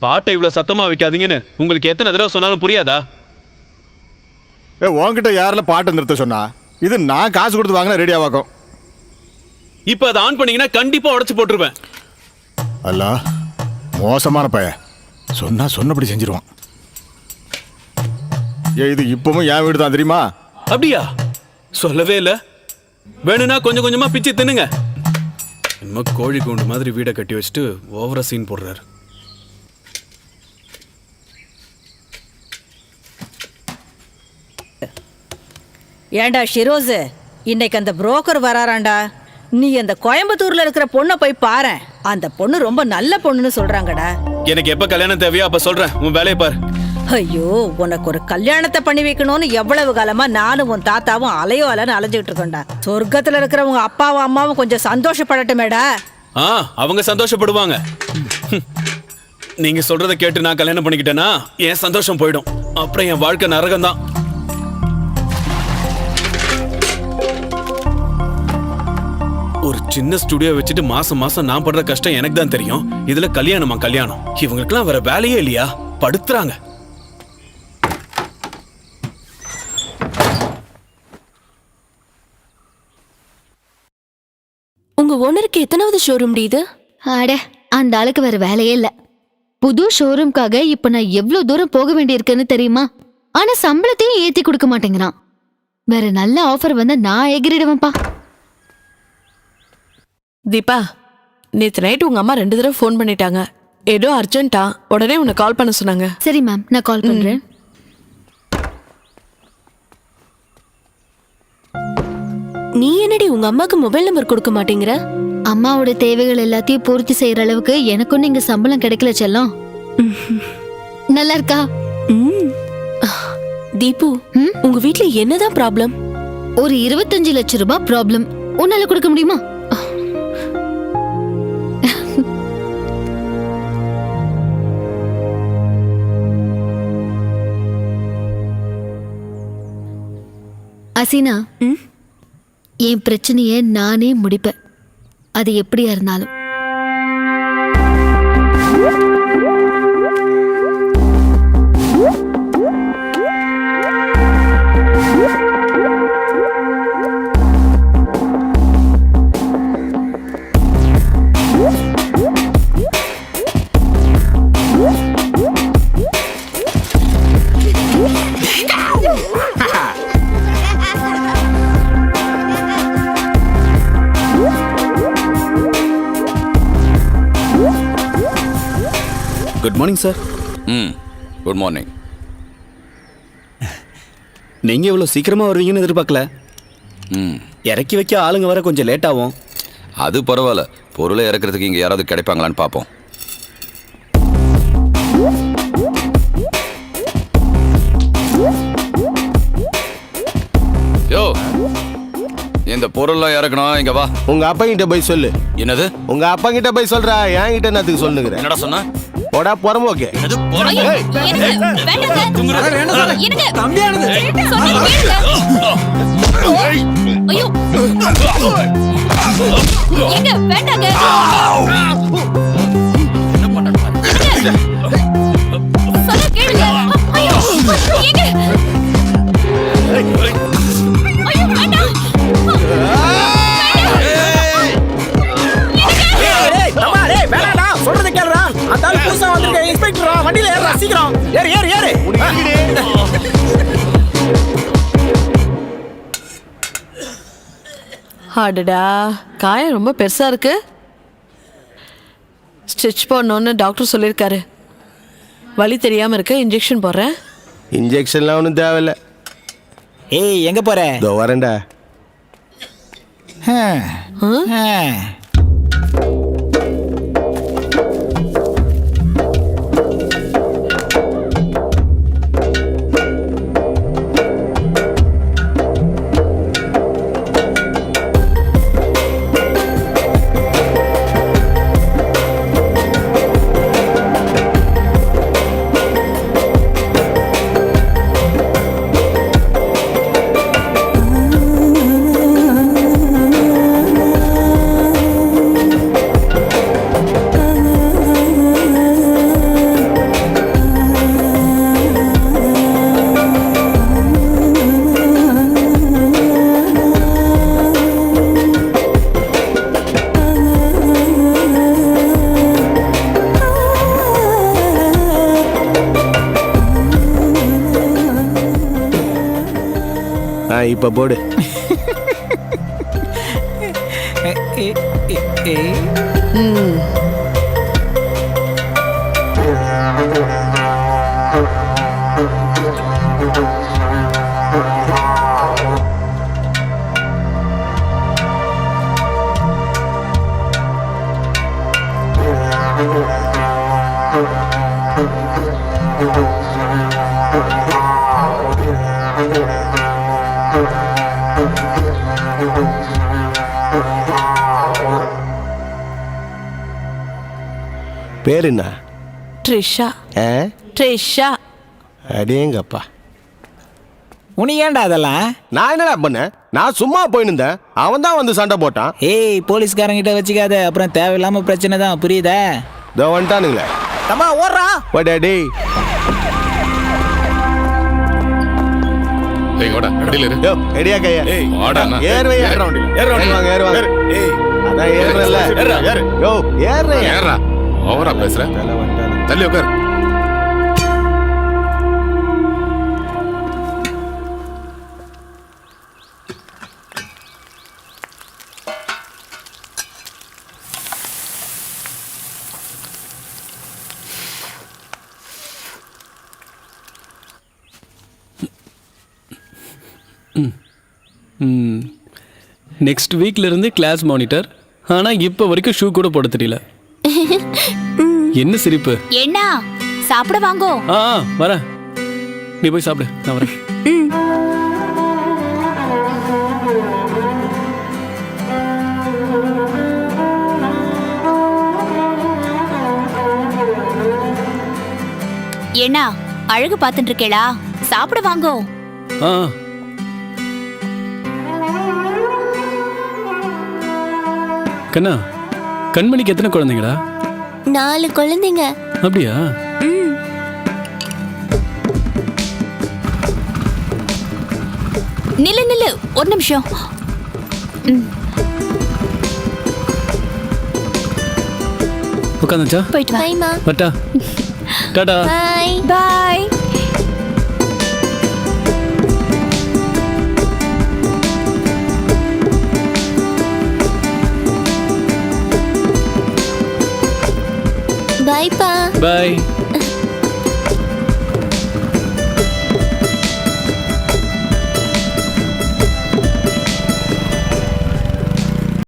பாட்டை இவ்வளவு சத்தமா வைக்காதீங்கன்னு உங்களுக்கு எத்தனை தடவை சொன்னாலும் புரியாதா? உன்கிட்ட யாரில் பாட்டை நிறுத்த சொன்னா? இது நான் காசு கொடுத்து வாங்கினா ரெடியாவாக்கும். இப்ப அதை ஆன் பண்ணீங்கன்னா கண்டிப்பா உடைச்சு போட்டுருவேன். அல்ல, மோசமான பையன். சொன்னா சொன்னபடி செஞ்சிருவான். இது இப்பவும் என் வீடு தான் தெரியுமா? அப்படியா? சொல்லவே இல்ல. வேணும்னா கொஞ்சம் கொஞ்சமா பிச்சு தின்னுங்க. என்னமோ கோழி கூண்டு மாதிரி வீடை கட்டி வச்சுட்டு ஓவரா சீன் போடுறாரு. ஏண்டா ஷிரோஸ், இன்னைக்கு அந்த புரோக்கர் வராராண்டா. நீ அந்த கோயம்புத்தூர்ல இருக்கிற பொண்ணை போய் பாரு. அந்த பொண்ணு ரொம்ப நல்ல பொண்ணுன்னு சொல்றாங்கடா. எனக்கு எப்ப கல்யாணம் தேவையோ அப்ப சொல்றேன். உன் வேலையை பாரு. ஐயோ, உனக்கு ஒரு கல்யாணத்தை பண்ணி வைக்கணும்னு எவ்வளவு காலமா நானும் உன் தாத்தாவும் அலையோ அலைன்னு அலைஞ்சிட்டு இருக்கோம்டா. சொர்க்கத்துல இருக்கிறவங்க அப்பாவும் அம்மாவும் கொஞ்சம் சந்தோஷப்படட்டுமேடா. அவங்க சந்தோஷப்படுவாங்க. நீங்க சொல்றத கேட்டு நான் கல்யாணம் பண்ணிக்கிட்டேன்னா என் சந்தோஷம் போயிடும். அப்புறம் என் வாழ்க்கை நரகம் தான். ஒரு சின்ன ஸ்டுடியோ வச்சுட்டு மாசம் மாசம் நான் படுற கஷ்டம் எனக்கு தான் தெரியும். இதுல கல்யாணமா கல்யாணம்? இவங்களுக்குலாம் வேற வேலையே இல்லையா? படுத்துறாங்க. உங்க ஓனருக்கு எத்தனாவது ஷோரூம் இது? அட, அந்த ஆளுக்கு வேற வேலையே இல்ல. புது ஷோரூம்காக இப்ப நான் எவ்வளவு தூரம் போக வேண்டியிருக்குன்னு தெரியுமா? ஆனா சம்பளத்தையும் ஏத்தி கொடுக்க மாட்டேங்கிறான். வேற நல்ல ஆஃபர் வந்தா நான் எகிரிடுவேன்ப்பா. தீபா, நேத்து நைட் உங்க அம்மா 2 தடவை ஃபோன் பண்ணிட்டாங்க. ஏதோ அர்ஜென்ட்டா உடனே உன்னை கால் பண்ண சொன்னாங்க. சரி மேம், நான் கால் பண்றேன். நீ என்னடி உங்க அம்மாக்கு மொபைல் நம்பர் கொடுக்க மாட்டேங்கிற? அம்மாவோட தேவைகள் எல்லாத்தையும் பூர்த்தி செய்யற அளவுக்கு எனக்கும் நீங்க சம்பளம் கிடைக்கல செல்லம். நல்லா இருக்கா? தீபு, உங்க வீட்ல என்னதான் ப்ராப்ளம்? ஒரு 25 லட்சம் ரூபாய் ப்ராப்ளம். உன்னால கொடுக்க முடியுமா? அசீனா, என் பிரச்சனைய நானே முடிப்பேன். அது எப்படியா இருந்தாலும். Good morning sir. Good morning. நீங்க இவ்வளவு சீக்கிரமா வருவீங்கன்னு எதிர்பார்க்கல. இறக்கி வைக்க ஆளுங்க வர கொஞ்சம் லேட் ஆகும். அது பரவாயில்ல. பொருளை இறக்குறதுக்கு இங்க யாராவது கிடைப்பாங்களான்னு பார்ப்போம். யோ, இந்த பொருள்லாம் இறக்கணும். இங்க வா. உங்க அப்பா கிட்ட போய் சொல்லு. என்னது? உங்க அப்பா கிட்ட போய் சொல்றா. என்கிட்ட என்னத்துக்கு சொல்லுங்க? என்னடா சொன்ன? போடா புறம்போக்கே. அடடா, காயம் ரொம்ப பெருசா இருக்கு. ஸ்டிச் பண்ணணும்னு டாக்டர் சொல்லியிருக்காரு. வலி தெரியாம இருக்க இன்ஜெக்ஷன் போடுறேன். இன்ஜெக்ஷன்லாம் ஒன்றும் தேவையில்ல. ஏய், எங்க போற? இதோ வரேன்டா. இப்ப போடு. பேர் என்ன? ட்ரிஷா. ஆ? ட்ரிஷா. அடேங்கப்பா. உனக்கு ஏன்டா அதெல்லாம்? நான் என்னடா பண்ணேன்? நான் சும்மா போயின்னு இருந்தேன். அவன் தான் வந்து சண்டை போட்டான். ஏய், போலீஸ்காரங்கிட்ட வச்சுக்காத, அப்புறம் தேவையில்லாம பிரச்சனை தான், புரியுதா? இதோ வந்துட்டானுங்களே. தம்மா ஓடுறா. டேடி ஏய் வாடா ரெடில இரு. யோ ரெடியா கையா? வாடா அண்ணா. ஏறுவே ஏறுறோம். ஏறுவாங்க ஏறுவாங்க. ஏய் அதான் ஏறுறல. ஏறு. யோ ஏறுறே. ஏறா ஓவரா பேசுற. தள்ளி உட்கார். நெக்ஸ்ட் வீக்ல இருந்து கிளாஸ் மானிட்டர். ஆனா இப்ப வரைக்கும் ஷூ கூட போட தெரியல. என்ன சிரிப்பு? என்ன சாப்பிட வாங்கோ. வரேன். நீ போய் சாப்பிடு, நான் வரேன். என்ன அழகு பார்த்துட்டு இருக்கேளா? சாப்பிட வாங்கோ. கண்ணா, கண்மணிக்கு எத்தனை குழந்தைங்களா? 4 குழந்தைங்க. அப்படியா? நில்லு நில்லு, ஒரு நிமிஷம். உட்காந்துச்சா? போயிட்டு வா. பட்டா டாடா. Bye bye. பைப்பா. பை.